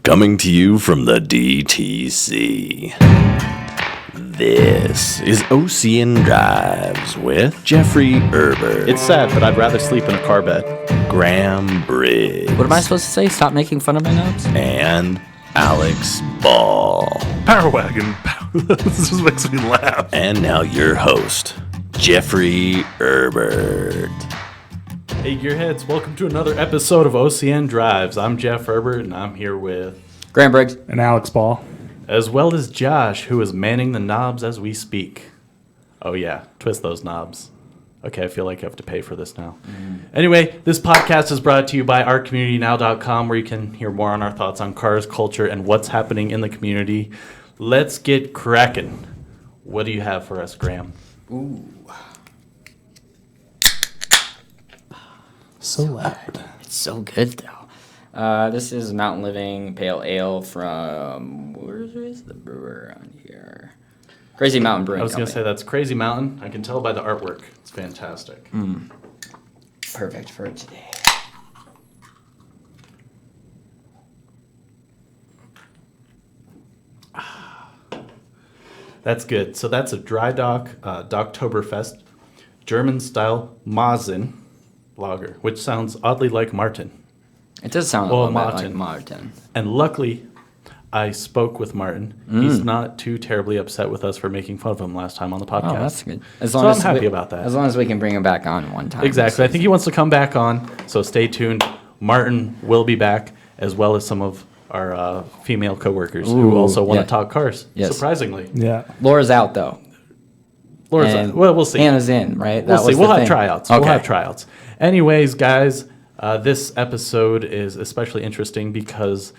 Coming to you from the DTC. This is OCN Drives with Jeffrey Herbert. It's sad, but I'd rather sleep in a car bed. Graham Briggs. What am I supposed to say? Stop making fun of my nubs? And Alex Ball. Power Wagon. This just makes me laugh. And now your host, Jeffrey Herbert. Hey, Gearheads, welcome to another episode of OCN Drives. I'm Jeff Herbert, and I'm here with... Graham Briggs. And Alex Ball. As well as Josh, who is manning the knobs as we speak. Oh yeah, twist those knobs. Okay, I feel like I have to pay for this now. Anyway, this podcast is brought to you by ourcommunitynow.com, where you can hear more on our thoughts on cars, culture, and what's happening in the community. Let's get cracking. What do you have for us, Graham? Ooh. So loud. It's so good, though. This is Mountain Living Pale Ale from... Where is the brewer on here? Crazy Mountain Brewing I was going to Company. say that's Crazy Mountain. I can tell by the artwork. It's fantastic. Perfect for today. That's good. So that's a dry dock, Docktoberfest, German-style Mazen lager, which sounds oddly like Martin. It does sound a little bit like Martin. And luckily, I spoke with Martin. He's not too terribly upset with us for making fun of him last time on the podcast. Oh, that's good. So I'm happy about that. As long as we can bring him back on one time. Exactly. I think he wants to come back on, so stay tuned. Martin will be back, as well as some of our female coworkers who Ooh, also want yeah. to talk cars, Yes. surprisingly. Yeah. Laura's out, though. Laura's And well, we'll see. Hannah's in, right? We'll see. We'll have tryouts. Okay. We'll have tryouts. Anyways, guys, this episode is especially interesting because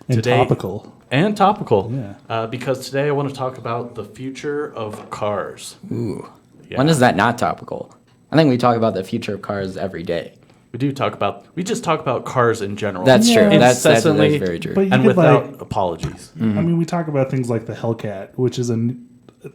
today... topical. And topical. Yeah. Because today I want to talk about the future of cars. Ooh. Yeah. When is that not topical? I think we talk about the future of cars every day. We just talk about cars in general. That's true. Yeah. That's Incessantly very true. But you and could, without apologies. I mean, we talk about things like the Hellcat, which is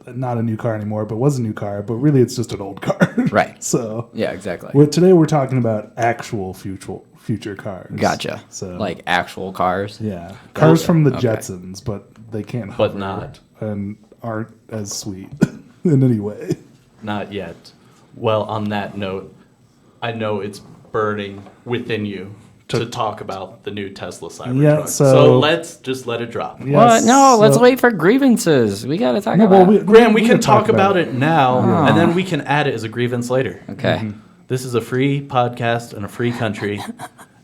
not a new car anymore, but was a new car, but really it's just an old car. Right. So Yeah, exactly. today we're talking about actual future cars. Gotcha. So Like actual cars. yeah, cars from the Okay. Jetsons, but they can't But hover not. and aren't as sweet in any way. Not yet. Well, on that note, I know it's burning within you to talk about the new Tesla Cybertruck. Yeah, so so- let's just let it drop. Yes, What? No, let's so- wait for grievances. We got to talk No, about well, it. Graham, we can talk about it now, Oh. and then we can add it as a grievance later. Okay. This is a free podcast in a free country,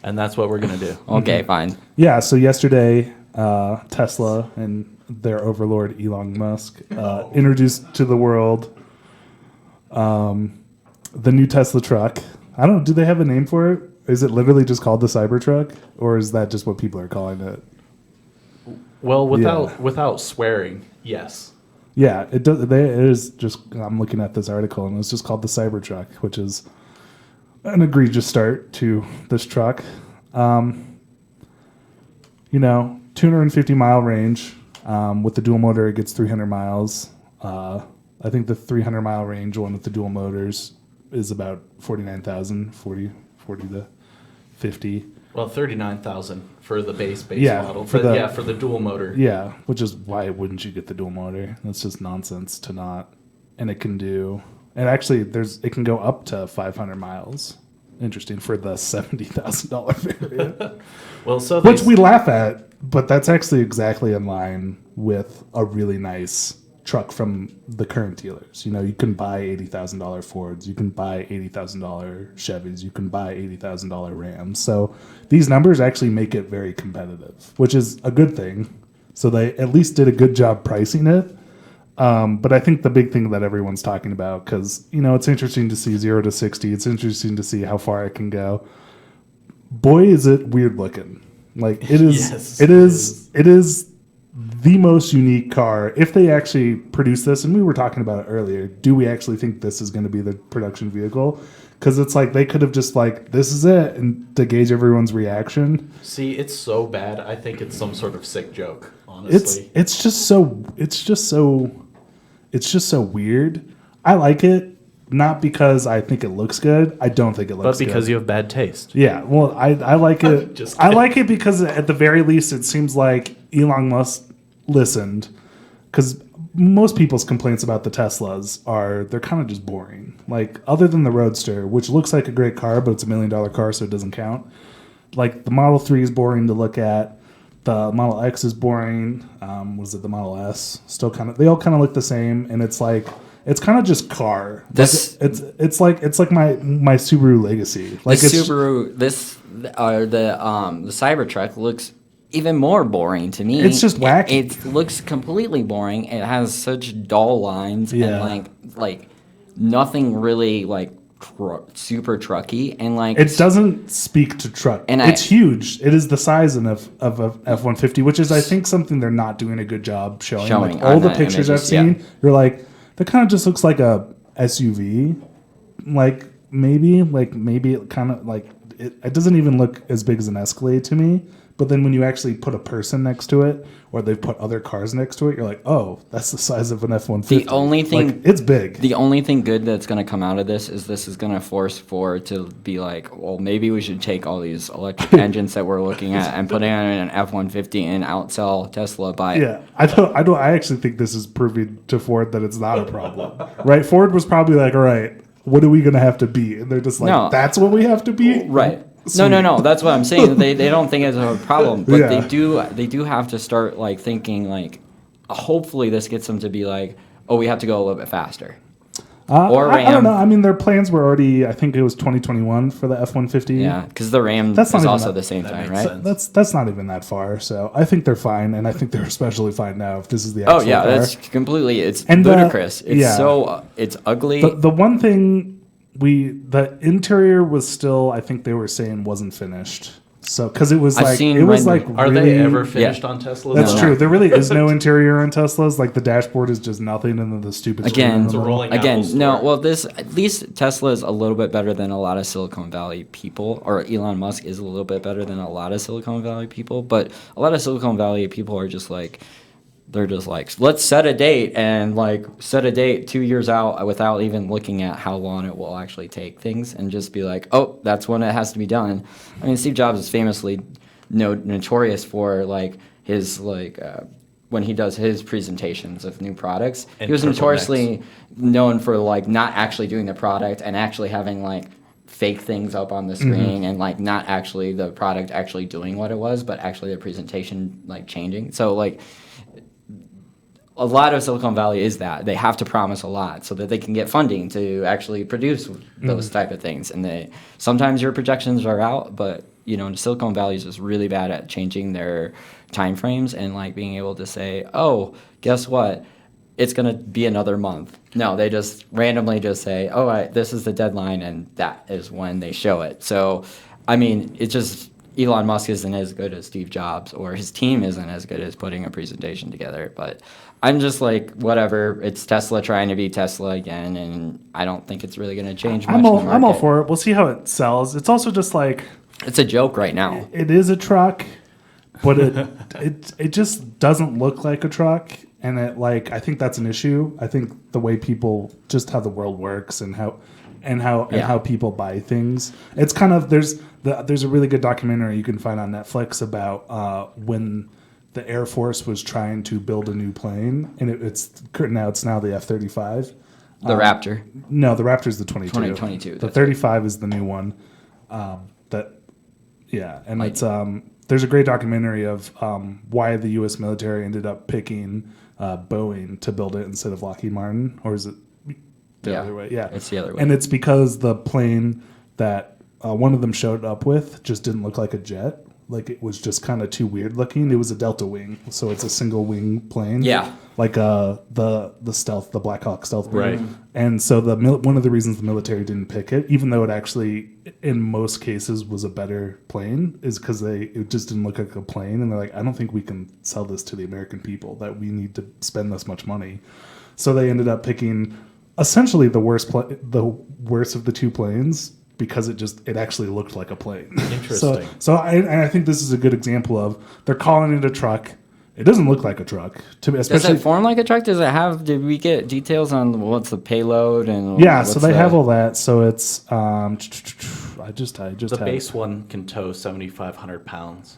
and that's what we're going to do. Okay, fine. Yeah, so yesterday, Tesla and their overlord Elon Musk introduced to the world the new Tesla truck. I don't know, do they have a name for it? Is it literally just called the Cybertruck, or is that just what people are calling it? Well, without swearing, yes. Yeah, it does. It is just. I'm looking at this article, and it's just called the Cybertruck, which is an egregious start to this truck. 250-mile range with the dual motor. It gets 300 miles. I think the 300-mile range one with the dual motors is about 49,000, 40 to 50. Well, 39,000 for the base Yeah, model. for For the dual motor. Yeah, which is why wouldn't you get the dual motor? That's just nonsense to not. And it can do. And actually, it can go up to 500 miles. Interesting for the $70,000 variant, Well, so which we laugh at, but that's actually exactly in line with a really nice truck from the current dealers. You can buy $80,000 Fords, you can buy $80,000 Chevys, you can buy $80,000 Rams. So these numbers actually make it very competitive, which is a good thing. So they at least did a good job pricing it. But I think the big thing that everyone's talking about, because it's interesting to see 0 to 60. It's interesting to see how far it can go. Boy, is it weird looking! Like it is. Yes, it is the most unique car. If they actually produce this, and we were talking about it earlier, do we actually think this is going to be the production vehicle? Because it's like they could have just this is it, and to gauge everyone's reaction. See, it's so bad. I think it's some sort of sick joke, honestly. It's just so weird. I like it. not because I think it looks good. I don't think it looks good. But because you have bad taste. Yeah, well, I like it. Just I like it because at the very least, it seems like Elon Musk listened. Because most people's complaints about the Teslas are they're kind of just boring. Like, other than the Roadster, which looks like a great car, but it's $1 million car, so it doesn't count. Like, the Model 3 is boring to look at. The Model X is boring. Was it the Model S? Still kind of. They all kind of look the same, and it's like it's kind of just car. This it's like my Subaru Legacy. Like the it's Subaru, the Cybertruck looks even more boring to me. It's just wacky. It looks completely boring. It has such dull lines and like nothing really like super trucky, and like it doesn't speak to truck. And it's huge. It is the size of a F-150, which is I think something they're not doing a good job showing. Like all the pictures I've seen, you're like that kind of just looks like a SUV. Like maybe it kind of like it doesn't even look as big as an Escalade to me. But then when you actually put a person next to it, or they've put other cars next to it, you're like, oh, that's the size of an F-150. The only thing... Like, it's big. The only thing good that's going to come out of this is going to force Ford to be like, well, maybe we should take all these electric engines that we're looking at and put it in an F-150 and outsell Tesla by... Yeah, I actually think this is proving to Ford that it's not a problem. Right? Ford was probably like, all right, what are we going to have to be? And they're just like, no, that's what we have to be? Right. Sweet. No. That's what I'm saying. They don't think it's a problem, but they do have to start like thinking like, hopefully this gets them to be like, oh, we have to go a little bit faster. Or Ram. I don't know. I mean, their plans were already. I think it was 2021 for the F-150. Yeah, because the Ram is also the same time, right? That's not even that far. So I think they're fine, and I think they're especially fine now. If this is the actual car. That's completely. It's ludicrous. It's ugly. The one thing. The interior was still, I think they were saying wasn't finished. So, because it was like, are they ever finished on Teslas? That's true. There really is no interior on Teslas. Like the dashboard is just nothing, and then the stupid again. No. Well, at least Tesla is a little bit better than a lot of Silicon Valley people, or Elon Musk is a little bit better than a lot of Silicon Valley people. But a lot of Silicon Valley people are just like. They're just like, let's set a date and like set a date 2 years out without even looking at how long it will actually take things and just be like, oh, that's when it has to be done. I mean, Steve Jobs is famously notorious for like his like when he does his presentations of new products. He was notoriously known for like not actually doing the product and actually having like fake things up on the screen and like not actually the product actually doing what it was, but actually the presentation like changing. So like. A lot of Silicon Valley is that they have to promise a lot so that they can get funding to actually produce those type of things. And sometimes your projections are out, but Silicon Valley is just really bad at changing their time frames and like being able to say, oh, guess what? It's going to be another month. No, they just randomly just say, oh, this is the deadline, and that is when they show it. So, I mean, it's just Elon Musk isn't as good as Steve Jobs, or his team isn't as good as putting a presentation together. But I'm just like, whatever. It's Tesla trying to be Tesla again, and I don't think it's really going to change much. I'm all for it. We'll see how it sells. It's also just like it's a joke right now. It is a truck, but it just doesn't look like a truck, and I think that's an issue. I think the way people, just how the world works, and how people buy things. It's kind of there's a really good documentary you can find on Netflix about when the Air Force was trying to build a new plane, and it's now the F-35. The Raptor. No, the Raptor's the 22. 2022. The 35 is the new one. There's a great documentary of why the U.S. military ended up picking Boeing to build it instead of Lockheed Martin, or is it the other way? Yeah, it's the other way. And it's because the plane that one of them showed up with just didn't look like a jet. Like it was just kind of too weird looking. It was a delta wing, so it's a single wing plane. Yeah, like the stealth, the Black Hawk stealth plane. Right. And so one of the reasons the military didn't pick it, even though it actually in most cases was a better plane, is because it just didn't look like a plane, and they're like, I don't think we can sell this to the American people. That we need to spend this much money. So they ended up picking essentially the worst of the two planes. Because it actually looked like a plane. Interesting. So I think this is a good example of they're calling it a truck, It doesn't look like a truck to me, Does especially. it form like a truck? Did we get details on what's the payload and Yeah, what's so they have all that. So it's I just The had base one can tow 7,500 pounds.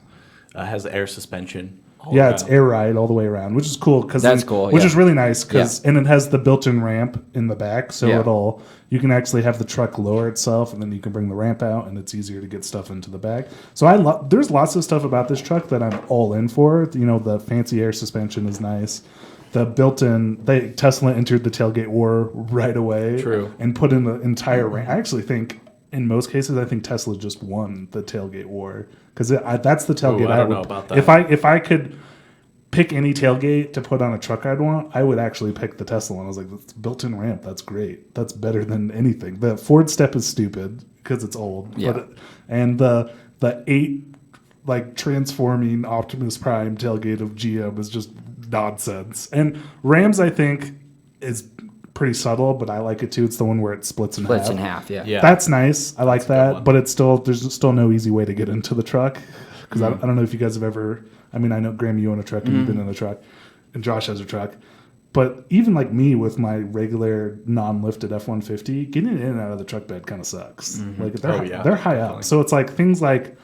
Has air suspension. all Yeah, it's around. air ride all the way around, which is cool. That's cool, Which yeah. is really nice and it has the built-in ramp in the back, so Yeah. you can actually have the truck lower itself, and then you can bring the ramp out, and it's easier to get stuff into the back. So there's lots of stuff about this truck that I'm all in for. You know, the fancy air suspension is nice. The built-in, Tesla entered the tailgate war right away. True. And put in the entire ramp. I actually think, in most cases, I think Tesla just won the tailgate war because that's the tailgate I don't would know about that. If I could pick any tailgate to put on a truck I'd want, I would actually pick the Tesla one. I was like, it's built-in ramp, that's great. That's better than anything. The Ford Step is stupid because it's old. Yeah. And the 8 transforming Optimus Prime tailgate of GM is just nonsense. And Rams, I think, is pretty subtle, but I like it too. It's the one where it splits in half. Yeah. Yeah. That's nice. I like a good that, one. but there's still no easy way to get into the truck because I don't know if you guys have ever. I mean, I know Graham, you own a truck and you've been in a truck, and Josh has a truck. But even like me with my regular non-lifted F-150, getting in and out of the truck bed kind of sucks. Like they're high definitely. up, so it's like things like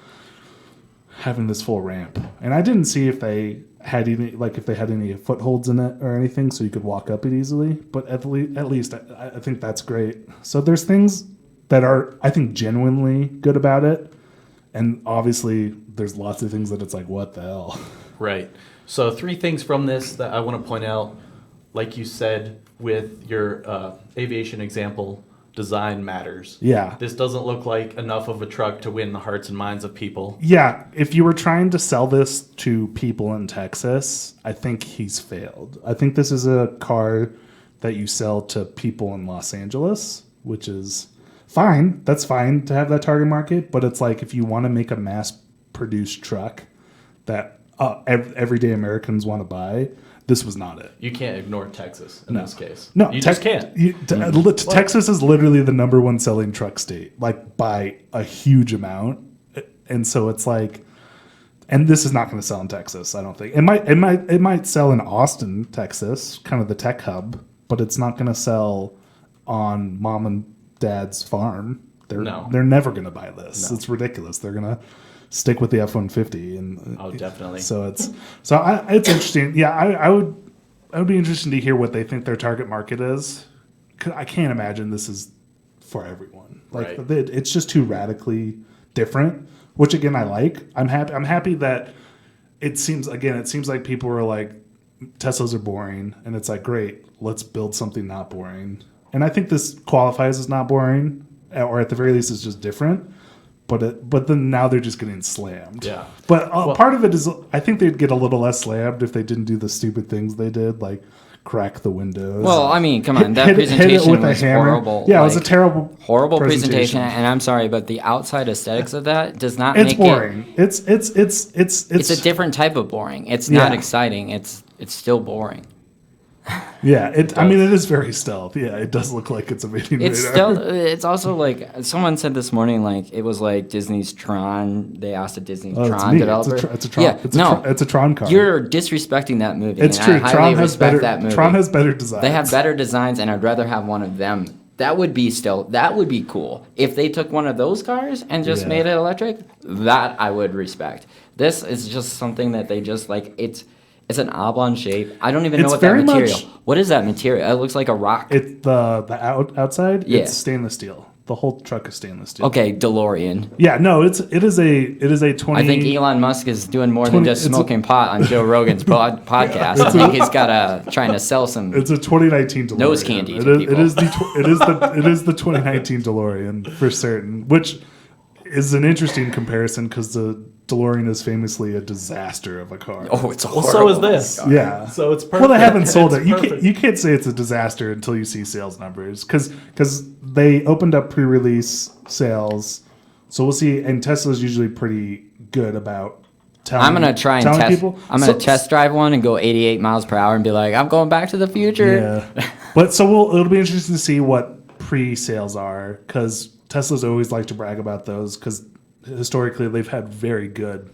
having this full ramp. And I didn't see if they had any footholds in it or anything, so you could walk up it easily. But at least I think that's great. So there's things that are, I think, genuinely good about it, and obviously there's lots of things that it's like, what the hell? Right. So 3 things from this that I want to point out. Like you said, with your aviation example, design matters. Yeah. This doesn't look like enough of a truck to win the hearts and minds of people. Yeah, if you were trying to sell this to people in Texas, I think he's failed. I think this is a car that you sell to people in Los Angeles, which is fine. That's fine to have that target market, but it's like if you want to make a mass-produced truck that everyday Americans want to buy, this was not it. You can't ignore Texas in this case. No, you just can't. Texas is literally the number 1 selling truck state, like by a huge amount, and so it's like, and this is not going to sell in Texas. I don't think it might sell in Austin, Texas, kind of the tech hub, but it's not going to sell on mom and dad's farm. They're never going to buy this. No. It's ridiculous. They're going to stick with the F-150, and Definitely. So it's interesting. Yeah, I would be interested to hear what they think their target market is. 'Cause I can't imagine this is for everyone. Like Right. it's just too radically different. Which again, I like. I'm happy that it seems like people were like, Teslas are boring, and it's like, great, let's build something not boring. And I think this qualifies as not boring, or at the very least, it's just different. But then now they're just getting slammed. Yeah. But part of it is, I think they'd get a little less slammed if they didn't do the stupid things they did, like crack the windows. Well, I mean, come on, that hit it presentation with a was hammer. horrible. Yeah, it was a terrible, horrible presentation. And I'm sorry, but the outside aesthetics of that does not It's make boring. it. It's It's a different type of boring. It's not Yeah. exciting. It's still boring. Yeah, I mean, it is very stealth. Yeah, it does look like it's a video. It's still. It's also like someone said this morning. Like it was like Disney's Tron. They asked a Disney Oh, it's Tron neat. developer. It's a Tron. Yeah, It's a Tron car. You're disrespecting that movie. It's and true. I highly Tron has respect better. that movie. Tron has better designs. They have better designs, and I'd rather have one of them. That would be cool. If they took one of those cars and just made it electric, that I would respect. This is just something that they just like. It's an oblong shape. I don't even know It's what that very material. much- What is that material? It looks like a rock. It's the outside. Yeah. It's stainless steel. The whole truck is stainless steel. Okay, DeLorean. Yeah, no, it is a 20. I think Elon Musk is doing more 20 than just it's a- smoking pot on Joe Rogan's podcast. I think he's got trying to sell some. It's a 2019 DeLorean. Nose candy It to is, people. it is the 2019 DeLorean for certain, which is an interesting comparison because the DeLorean is famously a disaster of a car. Oh, it's Well, horrible. so is this. Yeah. So it's perfect. Well, they haven't sold It's it. perfect. You can't say it's a disaster until you see sales numbers because they opened up pre-release sales. So we'll see. And Tesla's usually pretty good about telling. I'm gonna try and telling test. people. I'm gonna test drive one and go 88 miles per hour and be like, I'm going back to the future. Yeah. But so it'll be interesting to see what pre-sales are because Tesla's always like to brag about those because historically they've had very good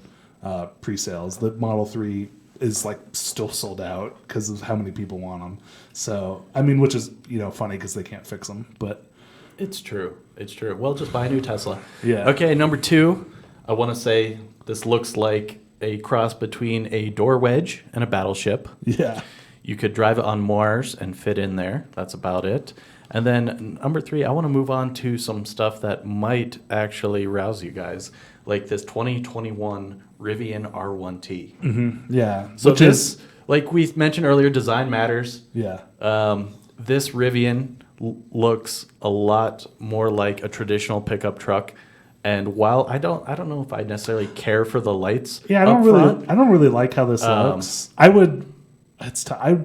pre-sales. The Model 3 is like still sold out because of how many people want them. So I mean, which is funny because they can't fix them, but It's true. It's true. Well, just buy a new Tesla. Yeah. Okay, number 2, I want to say this looks like a cross between a door wedge and a battleship. yeah, You could drive it on Mars and fit in there. That's about it. And then number 3, I want to move on to some stuff that might actually rouse you guys, like this 2021 Riffian R1t. yeah. So which this, is like we mentioned earlier, design matters. yeah, This Rivian looks a lot more like a traditional pickup truck, and while I don't know if I necessarily care for the lights. yeah. I don't really like how this looks. I would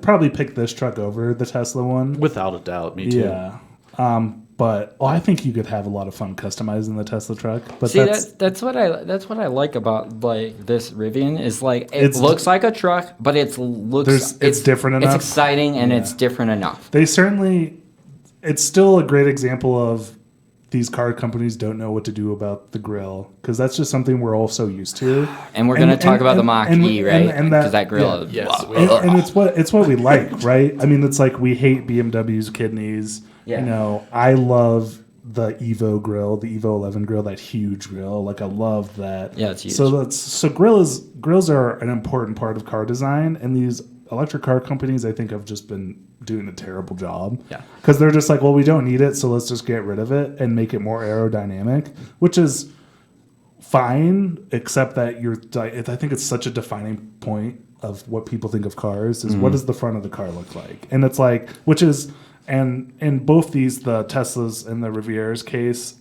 probably pick this truck over the Tesla one. Without a doubt, me too. Yeah. But I think you could have a lot of fun customizing the Tesla truck. But See, that's what I like about like this Rivian is like it It's- looks like a truck, but it's different enough. It's exciting and Yeah. it's different enough. It's still a great example of these car companies don't know what to do about the grill because that's just something we're all so used to. And we're gonna talk about the Mach-E, right? And Because that grill. yeah. Is, Yes, we And it's what we like, right? I mean, it's like we hate BMW's kidneys. Yeah. I love the Evo grill, the Evo 11 grill, that huge grill. Like I love that. Yeah, it's huge. So grills are an important part of car design, and these electric car companies, I think, have just been doing a terrible job. Yeah. Because they're just like, well, we don't need it, so let's just get rid of it and make it more aerodynamic, which is fine, except that I think it's such a defining point of what people think of cars is what does the front of the car look like? And it's like, which is, and in both these, the Teslas and the Riviera's case,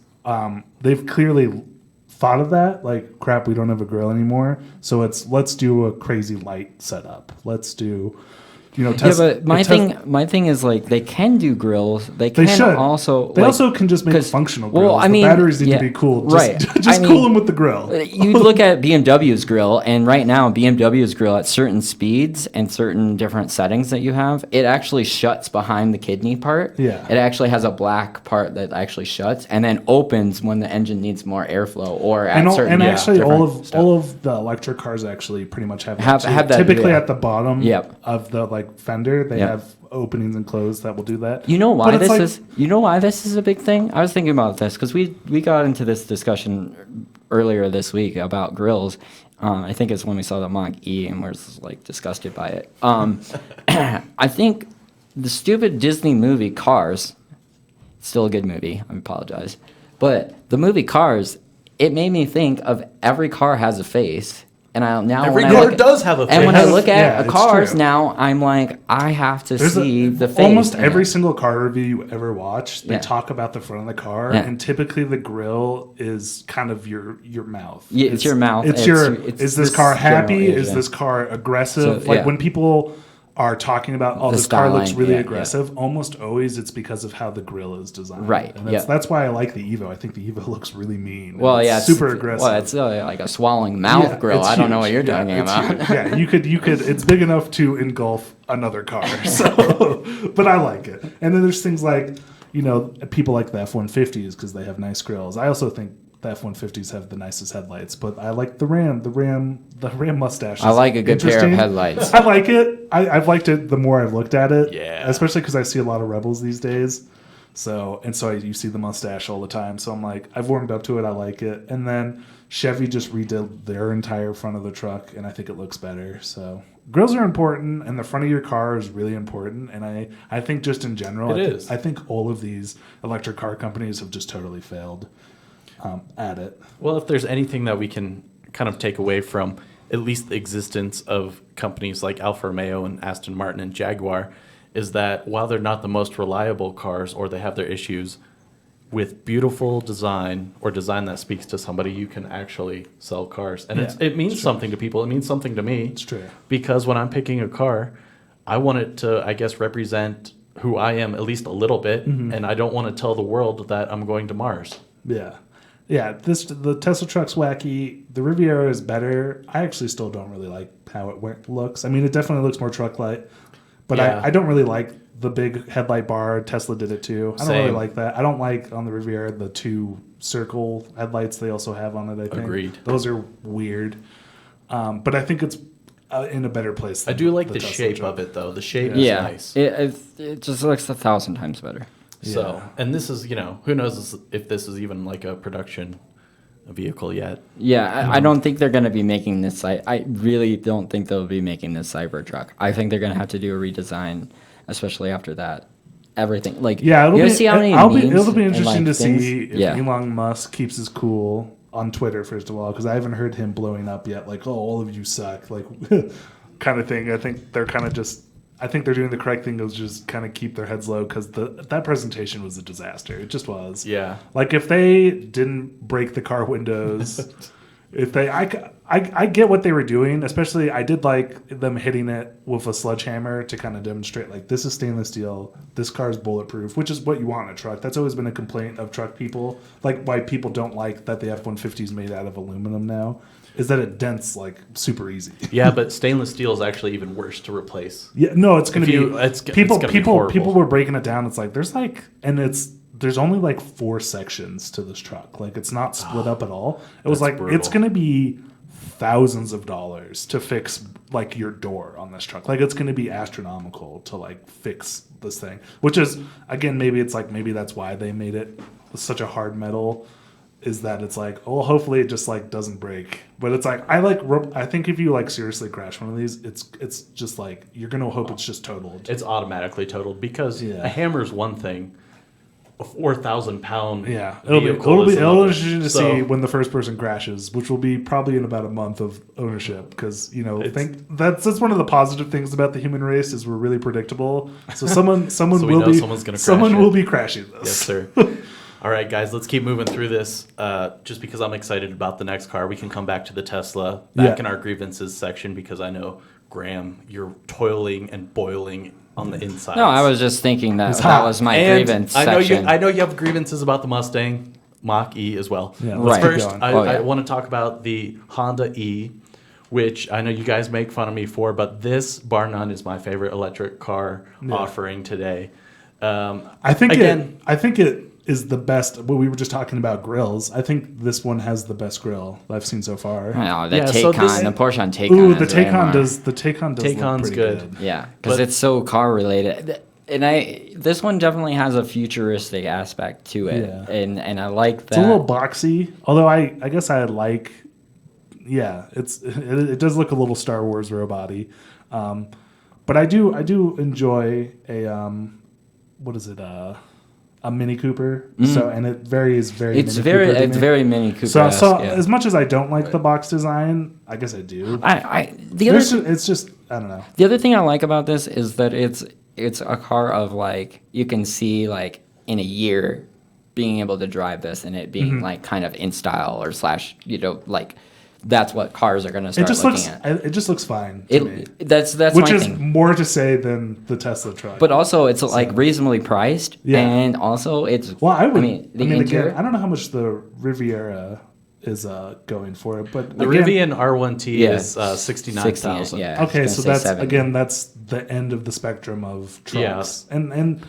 they've clearly thought of that, like, crap, we don't have a grill anymore, so let's do a crazy light setup. Let's do, Tesla. Yeah, but my thing is like they can do grills. They can should. also. They like, also can just make 'cause- functional well, grills. I mean, the batteries need yeah, to be cool. Just, right. just I mean, cool them with the grill. You look at BMW's grill, and right now BMW's grill at certain speeds and certain different settings that you have, it actually shuts behind the kidney part. Yeah. It actually has a black part that actually shuts and then opens when the engine needs more airflow or at certain. Actually, all different of the electric cars actually pretty much have Have too. that, Typically yeah. at the bottom Yep. of the fender, they Yep. have openings and close that will do that. You know why But it's like- you know why this is a big thing? I was thinking about this because we got into this discussion earlier this week about grills. I think it's when we saw the Mach-E and we're just, like disgusted by it. I think the stupid Disney movie Cars, still a good movie. I apologize, but the movie Cars, it made me think of every car has a face. And Every car does have a And when I face. look Yeah, at it's cars true. now, I'm like, I have to There's see the face. almost in every it. single car review you ever watch, they Yeah. talk about the front of the car, Yeah. and typically the grill is kind of your mouth. Yeah, it's your mouth. It's It's is this this car happy? general, Is yeah. this car aggressive? So, like yeah. when people are talking about, oh, The this car looks styling, really yeah, aggressive, almost always it's because of how the grill is designed. Right, And yeah. that's why I like the Evo. I think the Evo looks really mean. Well, and yeah, it's super aggressive. Well, it's like a swallowing mouth Yeah, grill. it's I don't know huge. what you're Yeah, talking it's about. huge. Yeah, you could. It's big enough to engulf another car. So, but I like it. And then there's things like, people like the F-150s because they have nice grills. I also think the F-150s have the nicest headlights, but I like the Ram mustache. I like a good pair of interesting. headlights. I like it. I've liked it the more I've looked at it. Yeah. Especially because I see a lot of Rebels these days. So you see the mustache all the time. So I'm like, I've warmed up to it. I like it. And then Chevy just redid their entire front of the truck, and I think it looks better. So grills are important, and the front of your car is really important. And I think just in general, I think all of these electric car companies have just totally failed at it. Well, if there's anything that we can kind of take away from at least the existence of companies like Alfa Romeo and Aston Martin and Jaguar, is that while they're not the most reliable cars or they have their issues, with beautiful design or design that speaks to somebody, you can actually sell cars. And it means something to people. It means something to me. It's true. Because when I'm picking a car, I want it to, I guess, represent who I am at least a little bit. And I don't want to tell the world that I'm going to Mars. Yeah. Yeah, the Tesla truck's wacky. The Riviera is better. I actually still don't really like how it looks. I mean, it definitely looks more truck-like, but Yeah. I don't really like the big headlight bar. Tesla did it too. I don't really Same. like that. I don't like on the Riviera the two circle headlights they also have on it. I think Agreed. those are weird. But I think in a better place. I Than do like the Tesla shape truck. of it, though. The shape is Yeah, nice. it just looks 1,000 times better. So, and this is, who knows if this is even like a production vehicle yet. Yeah, I don't think they're going to be making this. I really don't think they'll be making this Cybertruck. I think they're going to have to do a redesign, especially after that. Everything like It'll see how many it'll be memes interesting and, to things? see if Elon Musk keeps his cool on Twitter first of all, because I haven't heard him blowing up yet. Like, oh, all of you suck, like kind of thing. I think they're kind of just. I think they're doing the correct thing of just kind of keep their heads low because that presentation was a disaster. It just was. Yeah. Like if they didn't break the car windows, if they, I get what they were doing. Especially I did like them hitting it with a sledgehammer to kind of demonstrate like this is stainless steel. This car is bulletproof, which is what you want in a truck. That's always been a complaint of truck people. Like why people don't like that the F-150 is made out of aluminum now. Is that it dents like super easy. Yeah, but stainless steel is actually even worse to replace. Yeah, no, it's going to be it's people. gonna be horrible. People were breaking it down. It's like there's only like 4 sections to this truck. Like it's not split up at all. It was like brutal. it's going to be thousands of dollars to fix like your door on this truck. Like it's going to be astronomical to like fix this thing. Which is again maybe that's why they made it such a hard metal. Is that it's like, oh, hopefully it just like doesn't break. But it's like I think if you like seriously crash one of these, it's just like you're gonna hope it's just totaled. It's automatically totaled because a hammer's one thing. A 4,000-pound It'll be interesting to see when the first person crashes, which will be probably in about a month of ownership. Because I think that's one of the positive things about the human race is we're really predictable. So someone will be crashing this. Yes, sir. All right, guys, let's keep moving through this. Just because I'm excited about the next car, we can come back to the Tesla in our grievances section because I know, Graham, you're toiling and boiling on the inside. No, I was just thinking that was my grievance section. I know you have grievances about the Mustang Mach-E as well. Yeah, Let's right. first, I want to talk about the Honda E, which I know you guys make fun of me for, but this, bar none, is my favorite electric car offering today. I think it is the best. Well, we were just talking about grills. I think this one has the best grill I've seen so far. Oh, the Taycan, the Porsche Taycan. Ooh, the Taycan does. The Taycan does. Taycan's look good. Yeah, because it's so car related. And this one definitely has a futuristic aspect to it, and I like that. It's a little boxy, although I guess I like. Yeah, it does look a little Star Wars robot-y. But I do enjoy a what is it a Mini Cooper. So and it varies very. It's very Mini Cooper. So as much as I don't like the box design, I guess I do. It's just I don't know. The other thing I like about this is that it's a car of like you can see like in a year being able to drive this and it being like kind of in style or / like that's what cars are going to start looking at. It just looks fine to me. That's which my is thing. More to say than the Tesla truck. But also it's like reasonably priced and also it's I mean interior, again, I don't know how much the Riviera is going for it, but the Riffian R1t is 69,000. Yeah. Okay, so that's the end of the spectrum of trucks. Yeah. And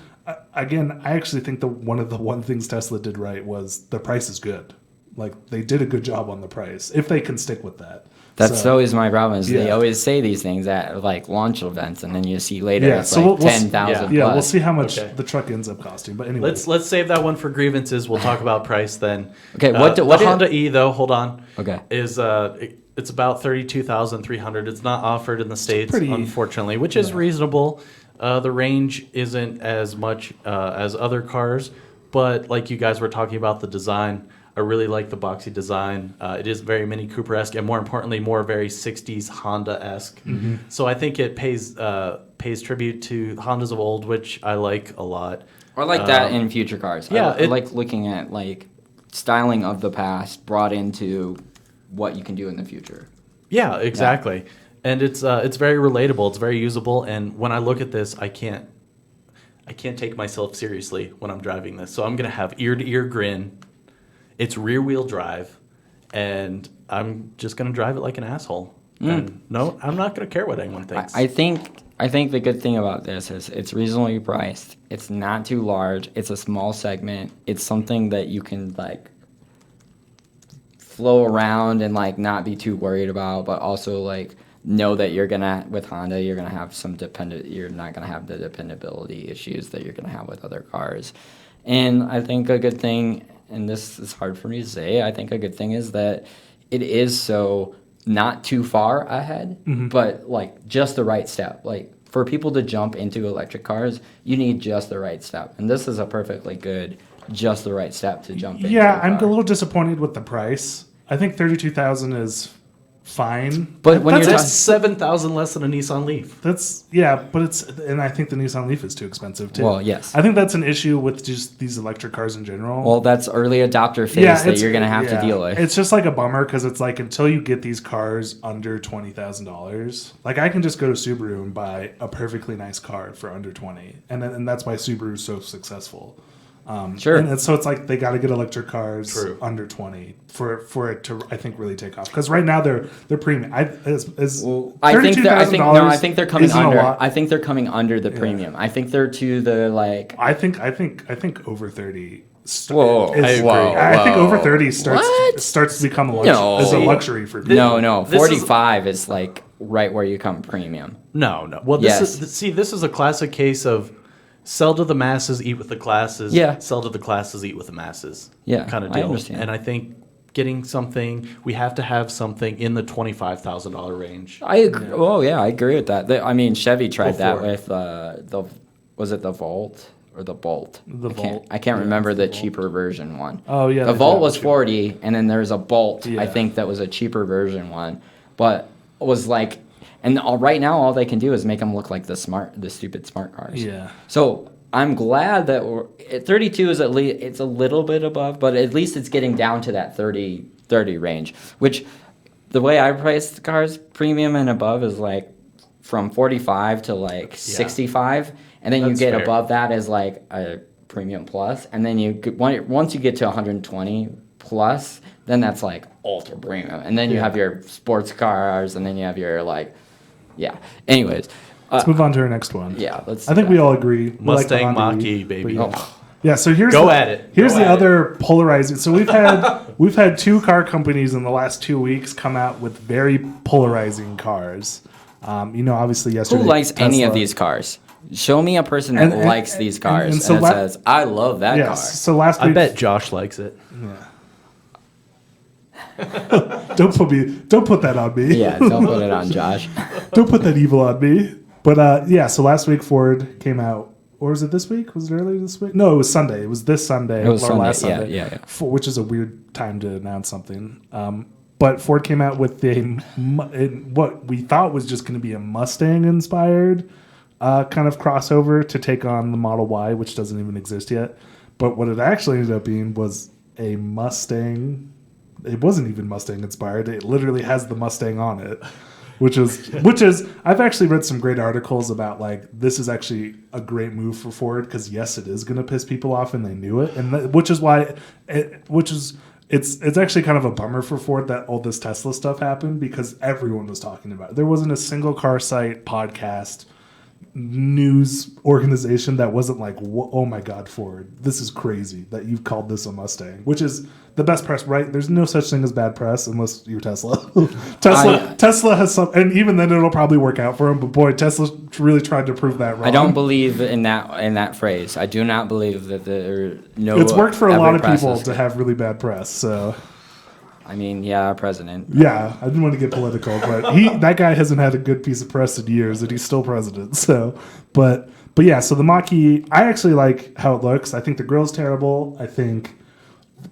again, I actually think one of the things Tesla did right was the price is good. Like they did a good job on the price if they can stick with that. That's always my problem. Is they always say these things at like launch events, and then you see later it's like 10,000. Yeah, we'll see how much the truck ends up costing. But anyway, let's save that one for grievances. We'll talk about price then. Okay, what Honda E though? Hold on. Okay, is it's about 32,300. It's not offered in the States, unfortunately, which is reasonable. The range isn't as much as other cars, but like you guys were talking about the design. I really like the boxy design. It is very Mini Cooper-esque, and more importantly, more very 60s Honda-esque. So I think it pays tribute to Hondas of old, which I like a lot. I like that in future cars. Yeah, I like looking at like styling of the past brought into what you can do in the future. Yeah, exactly. Yeah. And it's very relatable. It's very usable. And when I look at this, I can't take myself seriously when I'm driving this. So I'm gonna have ear-to-ear grin. It's rear-wheel drive, and I'm just going to drive it like an asshole. And no, I'm not going to care what anyone thinks. I think the good thing about this is it's reasonably priced. It's not too large. It's a small segment. It's something that you can like flow around and like not be too worried about. But also like know that with Honda, you're gonna have you're not gonna have the dependability issues that you're gonna have with other cars. And I think a good thing, and this is hard for me to say, I think a good thing is that it is so not too far ahead, but like just the right step. Like for people to jump into electric cars, you need just the right step. And this is a perfectly good, just the right step to jump into. Yeah, I'm a little disappointed with the price. I think $32,000 is fine. But when you're That's $7,000 less than a Nissan Leaf. And I think the Nissan Leaf is too expensive too. Well, yes. I think that's an issue with just these electric cars in general. Well, that's early adopter phase that you're going to have to deal with. It's just like a bummer because it's like until you get these cars under $20,000, like I can just go to Subaru and buy a perfectly nice car for under 20, and that's why Subaru is so successful. Sure. And so it's like they got to get electric cars under 20 for it to, I think, really take off. Because right now they're premium. I think they're coming under. I think they're coming under the premium. I think they're to the like. I think over 30. Whoa! I think over 30 starts to become a luxury for people. No. 45 is like right where you come premium. No. Well, this is a classic case of sell to the masses, eat with the classes. Yeah. Sell to the classes, eat with the masses. Yeah, kind of deal. I understand. And I think getting something, we have to have something in the $25,000 range. I agree. Yeah. Oh yeah, I agree with that. I mean, Chevy tried that with was it the Volt or the Bolt? I can't remember the cheaper version one. Oh yeah. The Volt was 40, and then there's a Bolt. I think that was a cheaper version one, but it was like. And right now, all they can do is make them look like the stupid smart cars. Yeah. So I'm glad that 32 is at least it's a little bit above, but at least it's getting down to that 30 range. Which, the way I price the cars, premium and above is like from 45 to like 65, and then you get above that as like a premium plus, and then once you get to 120 plus, then that's like ultra premium, and then you have your sports cars, and then you have your like. Yeah. Anyways, let's move on to our next one. Yeah, I think we all agree. Mustang Mach-E, baby. Yeah. So here's the other polarizing. So we've had two car companies in the last 2 weeks come out with very polarizing cars. Obviously yesterday. Who likes any of these cars? Show me a person that likes these cars and says, "I love that car." So last week, I bet Josh likes it. Yeah. Don't put that on me. Yeah, don't put it on Josh. Don't put that evil on me. But so last week Ford came out, or was it this week? Was it earlier this week? No, it was Sunday. It was this Sunday. It was Sunday. Last Sunday. Yeah. Which is a weird time to announce something. But Ford came out with what we thought was just going to be a Mustang-inspired kind of crossover to take on the Model Y, which doesn't even exist yet. But what it actually ended up being was a Mustang. It wasn't even Mustang inspired. It literally has the Mustang on it, which is I've actually read some great articles about like this is actually a great move for Ford because yes, it is going to piss people off and they knew it, and which is why it's actually kind of a bummer for Ford that all this Tesla stuff happened because everyone was talking about it. There wasn't a single car site, podcast, news organization that wasn't like, oh my God, Ford, this is crazy that you've called this a Mustang, which is the best press, right? There's no such thing as bad press unless you're Tesla. Tesla has some, and even then it'll probably work out for them. But boy, Tesla really tried to prove that wrong. I don't believe in that phrase. I do not believe that there no. It's worked for a lot of people to have really bad press. So. I mean, yeah, our president. Yeah, I didn't want to get political, but that guy hasn't had a good piece of press in years, and he's still president. So, but yeah, so the Mach-E, I actually like how it looks. I think the grill's terrible. I think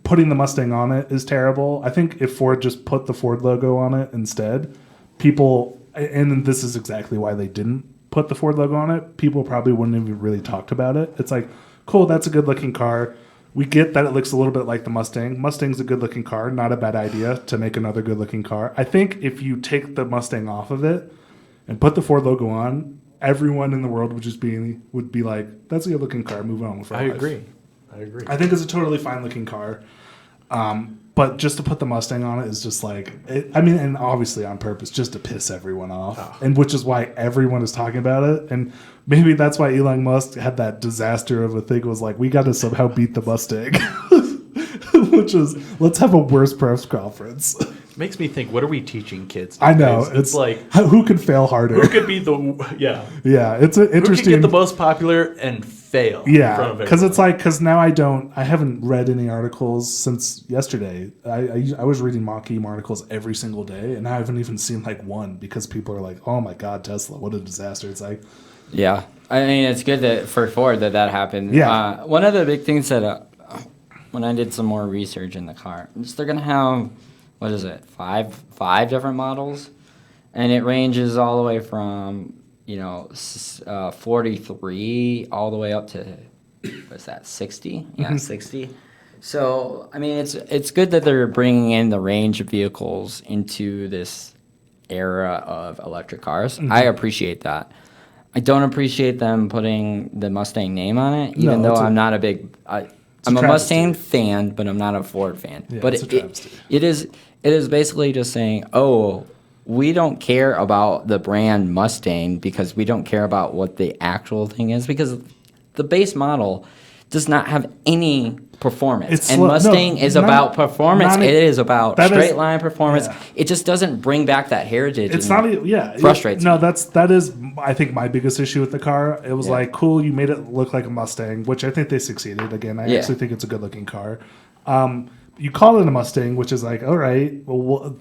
putting the Mustang on it is terrible. I think if Ford just put the Ford logo on it instead, and this is exactly why they didn't put the Ford logo on it, people probably wouldn't have really talked about it. It's like, cool, that's a good looking car. We get that it looks a little bit like the Mustang. Mustang's a good-looking car. Not a bad idea to make another good-looking car. I think if you take the Mustang off of it and put the Ford logo on, everyone in the world would be like, that's a good-looking car. Move on with our life. I agree. I think it's a totally fine-looking car. But just to put the Mustang on it is just like, and obviously on purpose, just to piss everyone off. And which is why everyone is talking about it. And maybe that's why Elon Musk had that disaster of a thing. It was like, we got to somehow beat the Mustang. Which is, let's have a worse press conference. makes me think, what are we teaching kids? I know. nowadays? It's like, who could fail harder? who could be the, yeah. Yeah, it's an Who could interesting. get the most popular and fail? in front Yeah, of because it's everyone? like now I haven't read any articles since yesterday. I was reading Mach-E articles every single day, and I haven't even seen like one because people are like, "Oh my God, Tesla, what a disaster!" It's like, Yeah, I mean it's good that for Ford that happened. Yeah. One of the big things that when I did some more research in the car, is they're gonna have what is it, five different models, and it ranges all the way from 43 all the way up to what's that, 60? Yeah, 60. So I mean it's good that they're bringing in the range of vehicles into this era of electric cars. I appreciate that. I don't appreciate them putting the Mustang name on it, even though I'm not a big. I'm a Mustang fan, but I'm not a Ford fan. Yeah, but it's a travesty. it is basically just saying, oh, we don't care about the brand Mustang because we don't care about what the actual thing is, because the base model does not have any performance. It's And slow- no, Mustang is not- about performance. not- It is about that is- straight line performance. yeah. It just doesn't bring back that heritage. it's and not. Yeah, frustrates No, me. that is I think my biggest issue with the car. It was Yeah. like, cool, you made it look like a Mustang, which I think they succeeded. Again, I Yeah. actually think it's a good looking car. You call it a Mustang, which is like, all right. Well,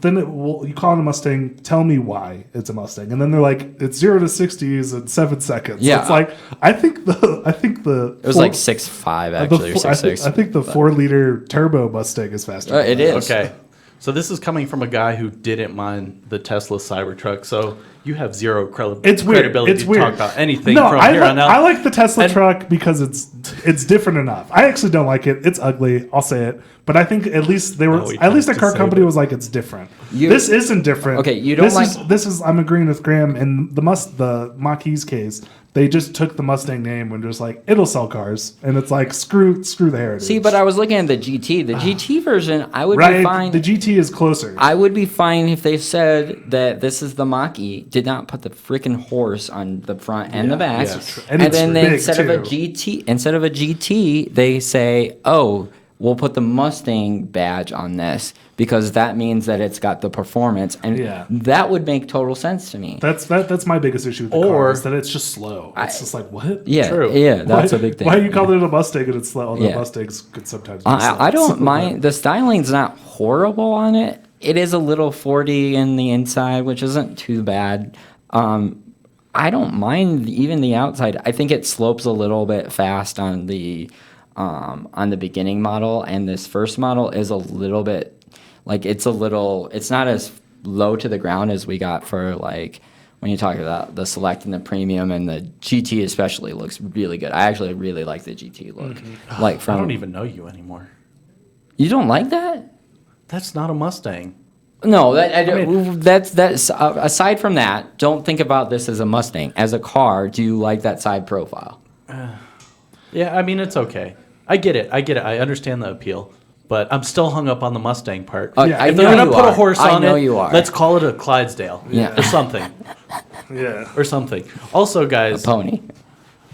you call it a Mustang. Tell me why it's a Mustang, and then they're like, it's 0 to 60s in 7 seconds. Yeah. It's like I think the It was like 6.5 actually, or 6.6. I think the 4-liter turbo Mustang is faster. than It that. is. Okay. So this is coming from a guy who didn't mind the Tesla Cybertruck. So you have zero It's weird. credibility It's to weird. talk about anything No, from I here like, on out. I like the Tesla And- truck because it's different enough. I actually don't like it. It's ugly. I'll say it. But I think at least they were. No, he at least the tries to car save company it. was like, it's different. You- This isn't different. Okay, you don't This is. I'm agreeing with Graham in the Mach-E's case. They just took the Mustang name and just like, it'll sell cars, and it's like screw the heritage. See, but I was looking at the GT. The GT version, I would be right. fine. The GT is closer. I would be fine if they said that this is the Mach-E, did not put the freaking horse on the front and the back, yeah. And and it's then they big, instead of a too. GT, they say, oh, we'll put the Mustang badge on this because that means that it's got the performance, and Yeah. that would make total sense to me. That's my biggest issue with the Or- car is that it's just slow. It's just like, what? Yeah, True. yeah, that's why, a big thing. Why you call it a Mustang and it's slow? Although Yeah. Mustangs could sometimes be slow. I don't mind. The styling's not horrible on it. It is a little 40 in the inside, which isn't too bad. I don't mind even the outside. I think it slopes a little bit fast on the beginning model, and this first model is a little bit like it's not as low to the ground as we got for like when you talk about the Select and the Premium, and the GT especially looks really good. I actually really like the GT look. Like I from don't even know you anymore. you don't like that? That's not a Mustang. No, that's aside from that, don't think about this as a Mustang. As a car, do you like that side profile? Yeah, I mean, it's okay. I get it. I understand the appeal. But I'm still hung up on the Mustang part. Yeah, If they're know going to you put a are. horse I on know it, you are. let's call it a Clydesdale. Yeah. Or something. Yeah. Or something. Also, guys, Pony.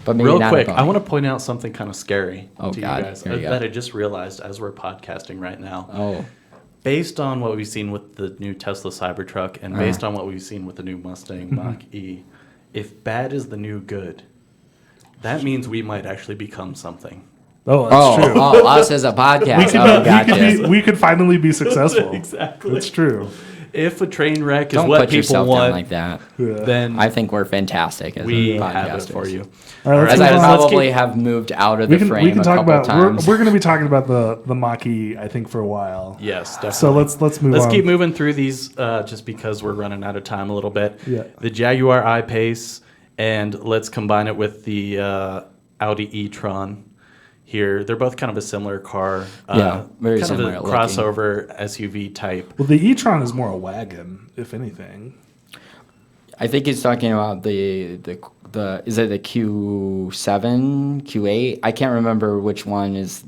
But maybe real not quick, a pony. I want to point out something kind of scary Oh, to God. you guys Here you go. that I just realized as we're podcasting right now. Oh. Based on what we've seen with the new Tesla Cybertruck and based on what we've seen with the new Mustang Mach-E, if bad is the new good, that means we might actually become something. Oh, that's true. Us as a podcast. We could finally be successful. Exactly. It's true. If a train wreck is Don't what put people yourself want, down like that. then I think we're fantastic as we a have it podcasters. for you. All right, let's As move I on. probably have moved out of the we frame can a talk couple about. times. We're going to be talking about the Mach-E, I think, for a while. Yes, definitely. So let's move on. Let's keep moving through these just because we're running out of time a little bit. Yeah. The Jaguar I-Pace, and let's combine it with the Audi e-tron here. They're both kind of a similar car. Yeah, very kind similar of a looking. crossover SUV type. Well, the e-tron is more a wagon, if anything. I think he's talking about the is it the Q7, Q8? I can't remember which one is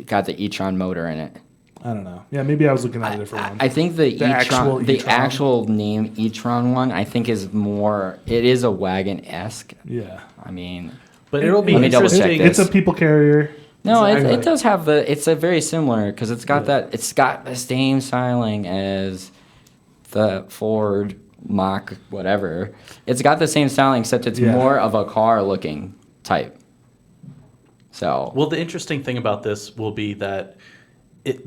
got the e-tron motor in it. I don't know. Yeah, maybe I was looking at a different one. I think the actual e-tron, the e-tron. actual name e-tron one, I think is more. It is a wagon-esque. Yeah. I mean, But it'll be Let me double check interesting. this. It's a people carrier. no, Exactly. it does have it's a very similar because it's got the same styling as the Ford Mach whatever. It's got the same styling, except it's Yeah. more of a car looking type. So Well, the interesting thing about this will be that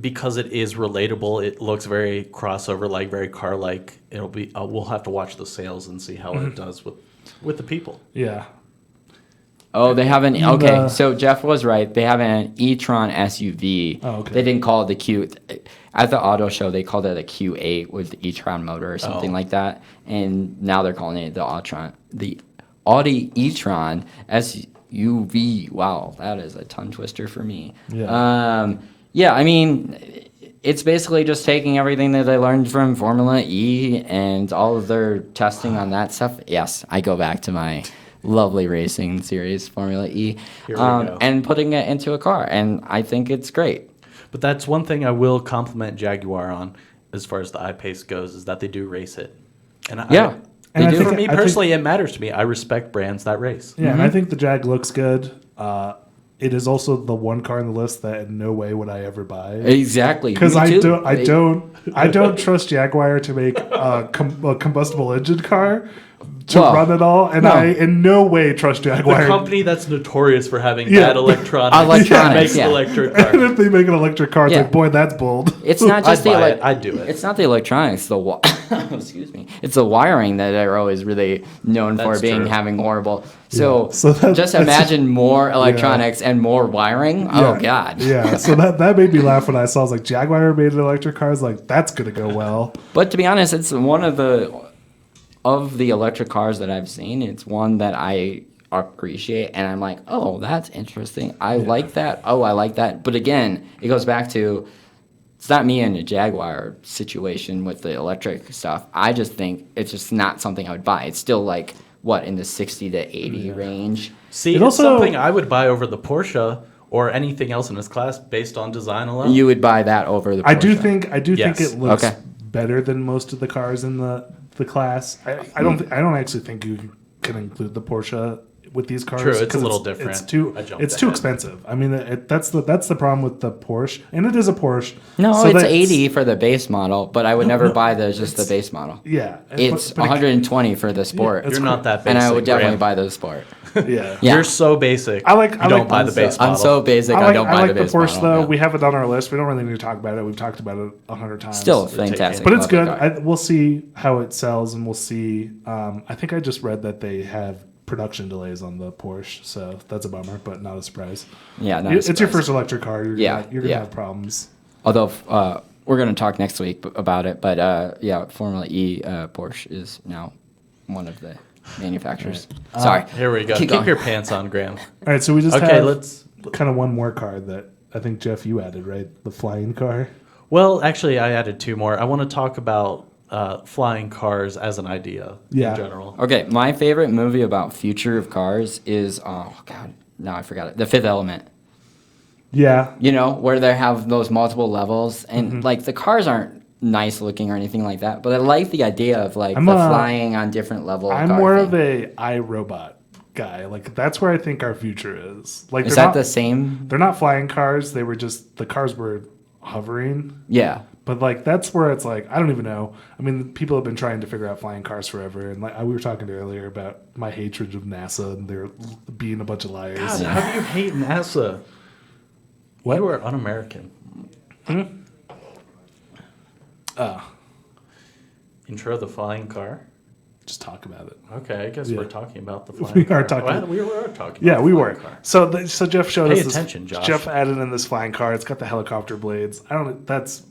because it is relatable, it looks very crossover, like very car-like. It'll be we'll have to watch the sales and see how it does with the people. Yeah. Oh, they have an okay. The- So Jeff was right. They have an e-tron SUV. Oh, okay. They didn't call it the Q. At the auto show, they called it a Q8 with the e-tron motor or something like that. And now they're calling it the Audi e-tron SUV. Wow, that is a tongue twister for me. Yeah. Yeah. I mean, it's basically just taking everything that they learned from Formula E and all of their testing on that stuff. Yes, I go back to my lovely racing series, Formula E, Here we go. and putting it into a car. And I think it's great. But that's one thing I will compliment Jaguar on, as far as the I-Pace goes, is that they do race it. And Yeah, And they I do. think- for me personally, it matters to me. I respect brands that race. Yeah, and I think the Jag looks good. It is also the one car on the list that in no way would I ever buy. Exactly. Because Me I too. don't trust Jaguar to make a combustible engine car to Well, run it all, and no. I in no way trust The Jaguar. company that's notorious for having Yeah. bad electronics, Electronics, makes yeah. electric And cars. if they make an electric car, it's Yeah. like, boy, that's bold. It's not just I'd the buy it. I'd do it. It's not the electronics. Excuse me. It's the wiring that they're always really known for That's being true. having horrible. So, So just that's- imagine more electronics and more wiring. Oh God. Yeah, so that made me laugh when I saw. I was like, Jaguar made an electric car. I was like, that's gonna go well. But to be honest, it's one of the electric cars that I've seen. It's one that I appreciate, and I'm like, oh, that's interesting. I like that. Oh, I like that. But again, it goes back to it's not me in a Jaguar situation with the electric stuff. I just think it's just not something I would buy. It's still like what in the 60 to 80 range. See, It it's also- something I would buy over the Porsche or anything else in this class based on design alone. You would buy that over the Porsche. I do think Yes. it looks Okay. better than most of the cars in the class. I don't actually think you can include the Porsche with these cars. True, it's a 'cause little different. It's too I jumped it's too ahead. expensive. I mean, that's the problem with the Porsche, and it is a Porsche. No, so it's that's- 80 for the base model, but I would never buy just the base model. Yeah, It's but it- 120 for the sport. it's You're not that basic. and I would definitely Graham. buy the sport. Yeah. Yeah. You're so basic. I like- You I don't like- buy the base model. I'm so basic, I, don't buy I like the the base Porsche model. though. yeah. We have it on our list. We don't really need to talk about it. We've talked about it 100 times. Still fantastic. But it's lovely good. car. We'll see how it sells, and we'll see. I think I just read that they have production delays on the Porsche, so that's a bummer, but not a surprise. Yeah, not It's your surprised. first electric car. You're gonna yeah. have problems. Although we're going to talk next week about it, but yeah, Formula E Porsche is now one of the manufacturers. Sorry. Here we go. Keep Keep going. your pants on, Graham. All right, so we just Okay, have let's. kind of one more car that I think Jeff you added, right? The flying car. Well, actually, I added two more. I want to talk about flying cars as an idea Yeah. in general. Okay, my favorite movie about future of cars is oh god, now I forgot it. The Fifth Element. Yeah, You know, where they have those multiple levels and Mm-hmm. like the cars aren't nice looking or anything like that, but I like the idea of like I'm the a- flying on different levels. I'm more of a iRobot guy. Like that's where I think our future is. Like Is they're that not, the same? They're not flying cars. They were just the cars were hovering. Yeah. But like that's where it's like I don't even know. I mean, people have been trying to figure out flying cars forever, and like we were talking earlier about my hatred of NASA and they're being a bunch of liars. God, how do you hate NASA? What? You are un-American. Intro the flying car. Just talk about it. Okay, I guess Yeah. we're talking about the flying We car. are talking- Well, we were talking. Yeah, about we the were. flying car. So Jeff showed Pay us. attention, Josh. Jeff added in this flying car. It's got the helicopter blades. I don't. That's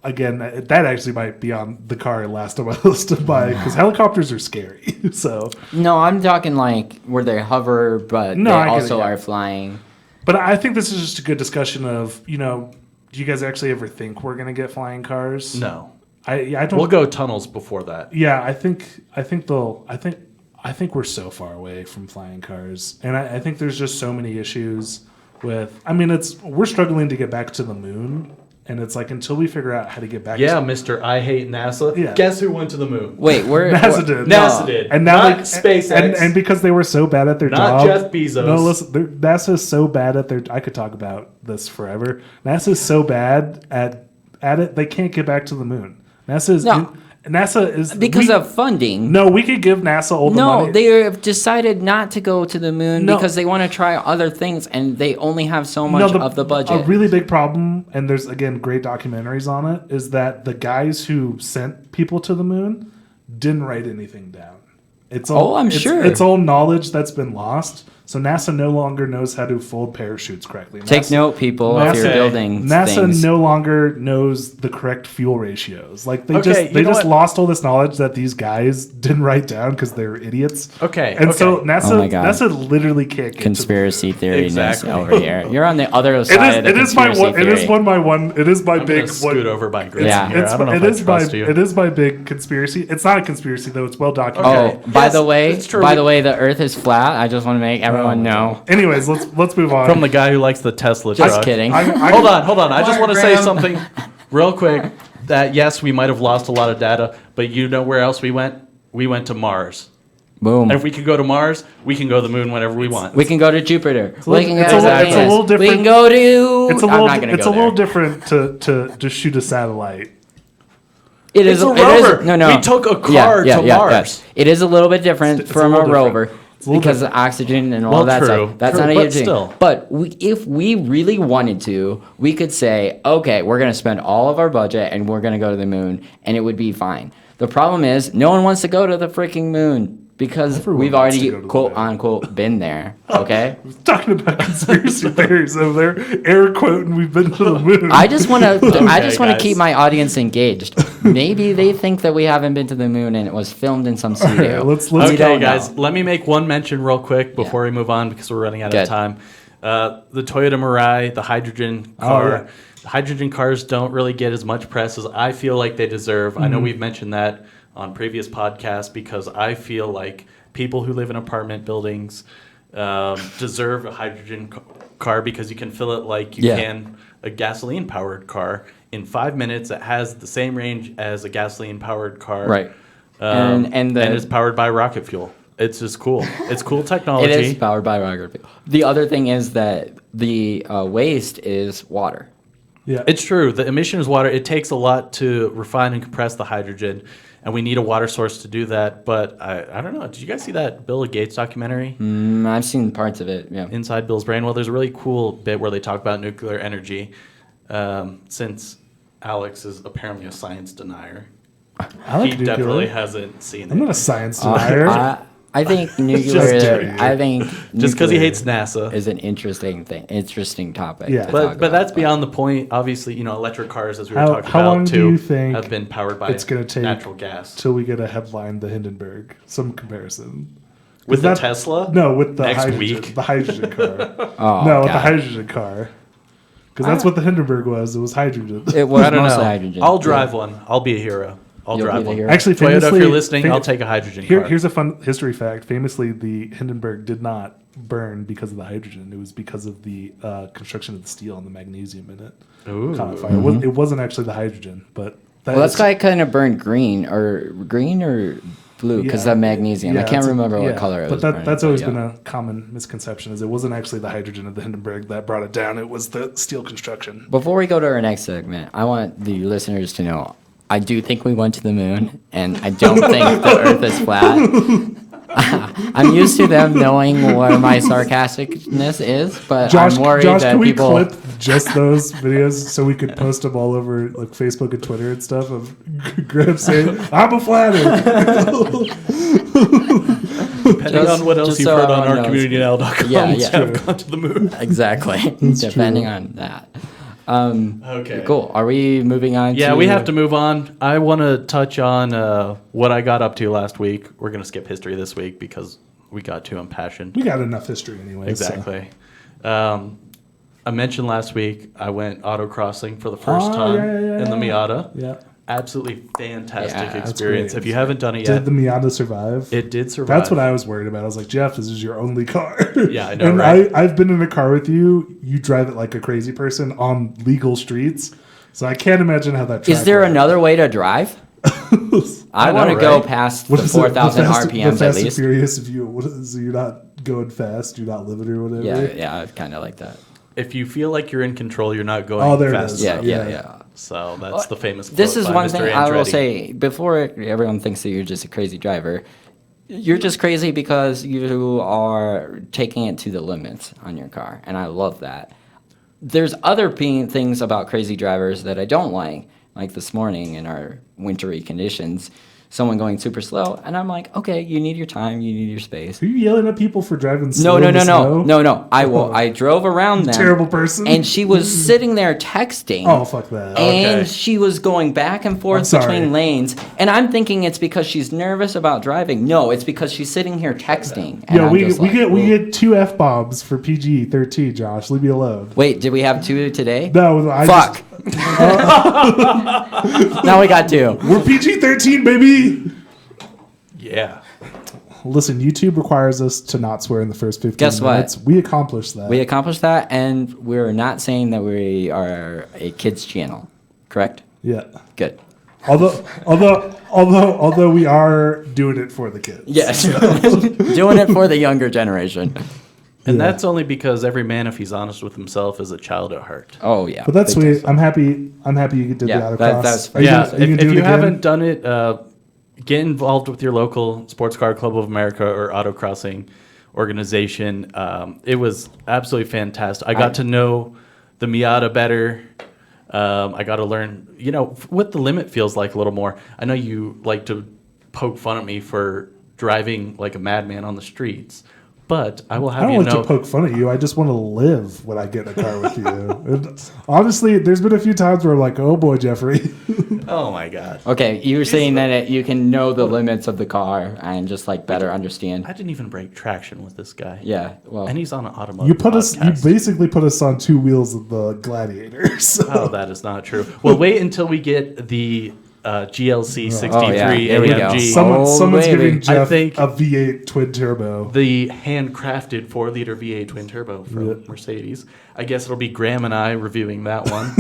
again. That actually might be on the car last on my list to buy because helicopters are scary. So, No, I'm talking like where they hover, but No, they I get it, also yeah. are flying. but I think this is just a good discussion of do you guys actually ever think we're gonna get flying cars? No, I don't. we'll go tunnels before that. Yeah, I think we're so far away from flying cars, and I think there's just so many issues with. I mean, we're struggling to get back to the moon, and it's like until we figure out how to get back. Yeah, to, Mr. I hate NASA. Yeah. Guess who went to the moon? Wait, where NASA did. NASA did. and now Not like SpaceX. and because they were so bad at their Not job. Jeff Bezos. No, listen, NASA is so bad at their. I could talk about this forever. NASA is so bad at it, they can't get back to the moon. NASA is. No. NASA is because of funding. No, we could give NASA all the No, money. they have decided not to go to the moon because they want to try other things, and they only have so much of the budget. A really big problem, and there's again great documentaries on it, is that the guys who sent people to the moon didn't write anything down. It's all, I'm sure. It's all knowledge that's been lost. So NASA no longer knows how to fold parachutes correctly. Take note, people, if you're building NASA things. no longer knows the correct fuel ratios. Like they Okay, just lost all this knowledge that these guys didn't write down because they were idiots. Okay, and okay. so NASA Oh my God. NASA literally can't get Conspiracy theory Exactly. over here. You're on the other side of the it is my conspiracy one. It is theory. It is my I'm big gonna scoot over by Grace Yeah. here. I don't know if I trust you. It is my big conspiracy. It's not a conspiracy though. It's well documented. Oh, Okay. by Yes, the way, it's true. the Earth is flat. I just want to make everyone know. Anyways, let's move on. From the guy who likes the Tesla Just truck. kidding. Hold on. I just want to say Graham. something real quick. That yes, we might have lost a lot of data, but you know where else we went? We went to Mars. Boom. And if we could go to Mars, we can go to the moon whenever we want. We can go to Jupiter. We can it's go a to little- it's a Venus. little We different- can go to. it's a I'm little not gonna it's go a little there. different to shoot a satellite. It It's is a it is- rover. no. We took a car to Mars. It is a little bit different It's a from a little different. rover It's a little because of oxygen and all Well, that true. stuff. That's True, not a but huge thing. still. But if we really wanted to, we could say, okay, we're going to spend all of our budget and we're going to go to the moon, and it would be fine. The problem is, no one wants to go to the freaking moon because Everyone we've wants to already go to the quote moon. unquote been there. Okay. Talking about conspiracy theories over there, air quoting we've been to the moon. I just want to. I just want to guys. keep my audience engaged. Maybe they think that we haven't been to the moon and it was filmed in some studio. let's We Okay, don't guys, know. let me make one mention real quick before we move on because we're running out Good. of time. The Toyota Mirai, the hydrogen car. Hydrogen cars don't really get as much press as I feel like they deserve. I know we've mentioned that on previous podcasts because I feel like people who live in apartment buildings deserve a hydrogen car because you can fill it like you Yeah. can a gasoline-powered car. In 5 minutes, it has the same range as a gasoline-powered car. Right. And And the- it's powered by rocket fuel. It's just cool. It's cool technology. It is powered by rocket fuel. The other thing is that the waste is water. yeah, It's true. The emission is water. It takes a lot to refine and compress the hydrogen, and we need a water source to do that. But I don't know. Did you guys see that Bill Gates documentary? I've seen parts of it. Yeah. Inside Bill's brain? Well, there's a really cool bit where they talk about nuclear energy. Since Alex is apparently a science denier, I like he nuclear. definitely hasn't seen I'm not it. a science denier. I think Just nuclear. kidding. I think Just because he nuclear hates NASA. is an interesting topic. Yeah. to But talk that's about. beyond the point. Obviously, electric cars, as we were How- talking how about, long do too, you think have been powered by it's gonna take natural gas. Till we get a headline, the Hindenburg, some comparison. With Is the that- Tesla? No, with the Next hydrogen, week. the hydrogen car. Oh, No, with the God. hydrogen car. Because that's what the Hindenburg was. It was hydrogen. It was I don't mostly know. hydrogen. I'll drive one. I'll be a hero. I'll You'll be drive the one. hero. Actually, Toyota, if famously, you're listening, I'll take a hydrogen car. Here's a fun history fact. Famously, the Hindenburg did not burn because of the hydrogen. It was because of the construction of the steel and the magnesium in it. Ooh. Caught on fire. It wasn't actually the hydrogen, but Well, that's why it kind of burned green or blue because Yeah. of magnesium. Yeah, I can't it's- remember what yeah. color it but was. that, burning, that's always yeah. been a common misconception. Is it wasn't actually the hydrogen of the Hindenburg that brought it down. It was the steel construction. Before we go to our next segment, I want the listeners to know I do think we went to the moon, and I don't think the Earth is flat. I'm used to them knowing where my sarcasticness is, but I'm worried Josh, that can we people. clip just those videos so we could post them all over like Facebook and Twitter and stuff of Graham saying, "I'm a flat earther." Depending Just- on what else just you've so heard on everyone knows. ourcommunitynow.com, Yeah, yeah, yeah. have gone to the moon. Exactly, depending on that. Okay. Cool. Are we moving on? Yeah, to... we have to move on. I want to touch on what I got up to last week. We're going to skip history this week because we got too impassioned. We got enough history anyway. Exactly. I mentioned last week I went autocrossing for the first time in the Miata. Yeah. Absolutely fantastic Yeah, that's experience. great. If you haven't done it Did yet, the Miata survive? it did survive. That's what I was worried about. I was like, Jeff, this is your only car. Yeah, I know, And right? I've been in a car with you. You drive it like a crazy person on legal streets. So I can't imagine how that. Is track there works. another way to drive? I want to know, go right? past What the is it? 4,000 The Fast- RPMs the at Fast and least. Furious of you. So you're not going fast. You're not living or whatever. Yeah, kind of like that. If you feel like you're in control, you're not going Oh, there it fast is. Yeah, enough. yeah, yeah. So that's the famous quote This is by one Mr. thing I will Andretti. say before everyone thinks that you're just a crazy driver. You're just crazy because you are taking it to the limits on your car, and I love that. There's other things about crazy drivers that I don't like this morning in our wintry conditions. Someone going super slow, and I'm like, okay, you need your time, you need your space. Are you yelling at people for driving slow? No. in the snow? No. I drove around them. Terrible person. And she was sitting there texting. Oh, fuck that. And Okay. she was going back and I'm forth sorry. between lanes. And I'm thinking it's because she's nervous about driving. No, it's because she's sitting here texting. And Yeah, I'm we just like, get 2 F-bombs for PG-13, Josh. Leave me alone. wait, did we have 2 today? No, I Fuck. Now we got 2. We're PG-13, baby. Yeah. Listen, YouTube requires us to not swear in the first 15 Guess what? minutes. We accomplished that. We accomplished that, and we're not saying that we are a kids channel, correct? Yeah. Good. Although we are doing it for the kids. Yes. Doing it for the younger generation. And Yeah. that's only because every man, if he's honest with himself, is a child at heart. Oh, yeah. But that's Big sweet. time. I'm happy you did Yeah, the autocross. that's Are you Yeah, gonna- are you if gonna do you it again? haven't done it, get involved with your local Sports Car Club of America or autocrossing organization. It was absolutely fantastic. I got to know the Miata better. I got to learn, what the limit feels like a little more. I know you like to poke fun at me for driving like a madman on the streets, but I will have I don't you like know. to poke fun at you. I just want to live when I get in a car with you. And honestly, there's been a few times where I'm like, oh boy, Jeffrey. Oh my God. Okay, you were saying that you can know the limits of the car and just like better understand. I didn't even break traction with this guy. Yeah, well, And he's on an automotive You podcast. basically put us on 2 wheels of the Gladiator. So. Oh, that is not true. Well, wait until we get the GLC 63 Oh, yeah. Here we go. AMG. Someone's baby. giving Jeff think- a V8 twin turbo. The handcrafted 4-liter V8 twin turbo from Mercedes. I guess it'll be Graham and I reviewing that one.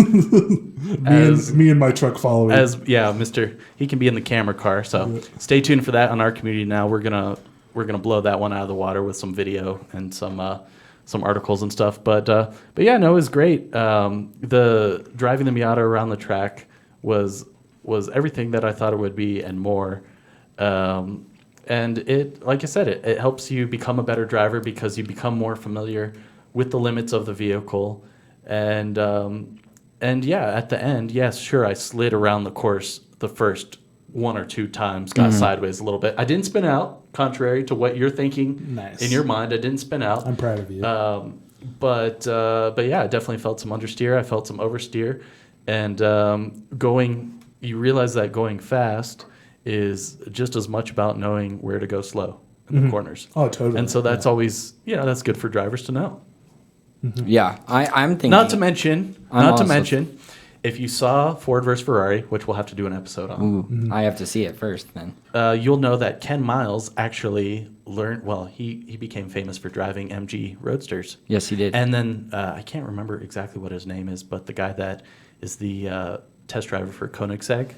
Me and my truck following. Mr. He can be in the camera car. So stay tuned for that on our community now. We're gonna blow that one out of the water with some video and some articles and stuff. But yeah, no, it was great. The driving the Miata around the track was everything that I thought it would be and more. And it, like I said, it helps you become a better driver because you become more familiar with the limits of the vehicle. And yeah, at the end, yes, sure, I slid around the course the first 1 or 2 times, got sideways a little bit. I didn't spin out, contrary to what you're thinking Nice. in your mind. I didn't spin out. I'm proud of you. But yeah, I definitely felt some understeer. I felt some oversteer. And you realize that going fast is just as much about knowing where to go slow in the corners. Oh, totally. And so that's always, that's good for drivers to know. yeah, I'm thinking. Not to mention, also- if you saw Ford versus Ferrari, which we'll have to do an episode on, Ooh, I have to see it first then. you'll know that Ken Miles actually learned, he became famous for driving MG Roadsters. Yes, he did. And then I can't remember exactly what his name is, but the guy that is the test driver for Koenigsegg,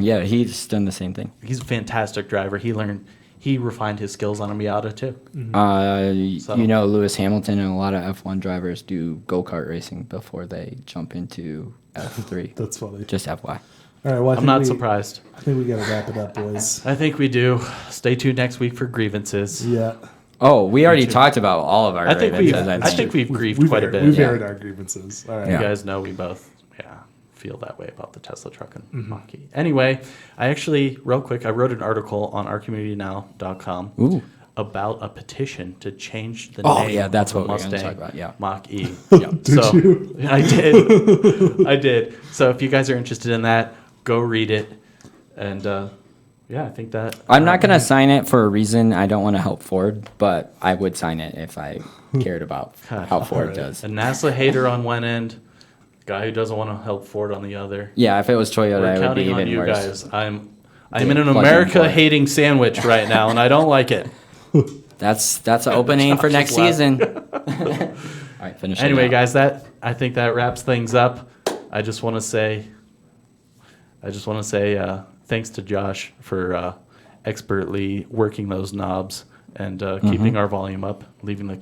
Yeah, he's done the same thing. he's a fantastic driver. He refined his skills on a Miata too. So- You know, Lewis Hamilton and a lot of F1 drivers do go-kart racing before they jump into F3. That's funny. Just FY. All right, well, I I'm think not surprised. I think we got to wrap it up, boys. I think we do. Stay tuned next week for grievances. Yeah. Oh, we already talked about all of our I think grievances, we've grieved We've quite a aired- bit. We've Yeah. aired our grievances. All right. You Yeah. guys know we both, feel that way about the Tesla truck and Mach-E. Anyway, I actually, real quick, I wrote an article on ourcommunitynow.com Ooh. about a petition to change the Oh, name yeah, that's of the what we're gonna Mustang talk about, yeah. Mach-E. Did you? I did. I did. So if you guys are interested in that, go read it. And I think that... I'm not going to sign it for a reason. I don't want to help Ford, but I would sign it if I cared about how Ford does. A NASA hater on one end, guy who doesn't want to help Ford on the other. Yeah, if it was Toyota, We're it would be counting on even you worse. guys. I'm in an plug in America-hating sandwich right now, and I don't like it. That's an opening for Josh next is laughing. season. All right, finish it Anyway, out. guys, I think that wraps things up. I just want to say thanks to Josh for expertly working those knobs and keeping our volume up, leaving the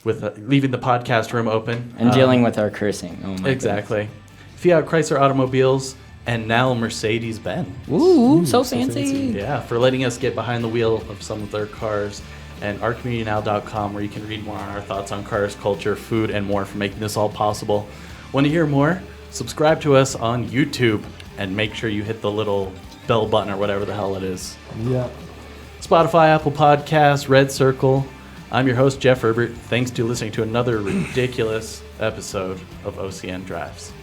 podcast room open, And dealing with our cursing. Oh my exactly. Fiat Chrysler Automobiles, and now Mercedes-Benz. Ooh, so fancy. Yeah, for letting us get behind the wheel of some of their cars. And ourcommunitynow.com, where you can read more on our thoughts on cars, culture, food, and more for making this all possible. Want to hear more? Subscribe to us on YouTube and make sure you hit the little bell button or whatever the hell it is. Yeah. Spotify, Apple Podcasts, Red Circle. I'm your host, Jeff Herbert. Thanks to listening to another ridiculous episode of OCN Drives.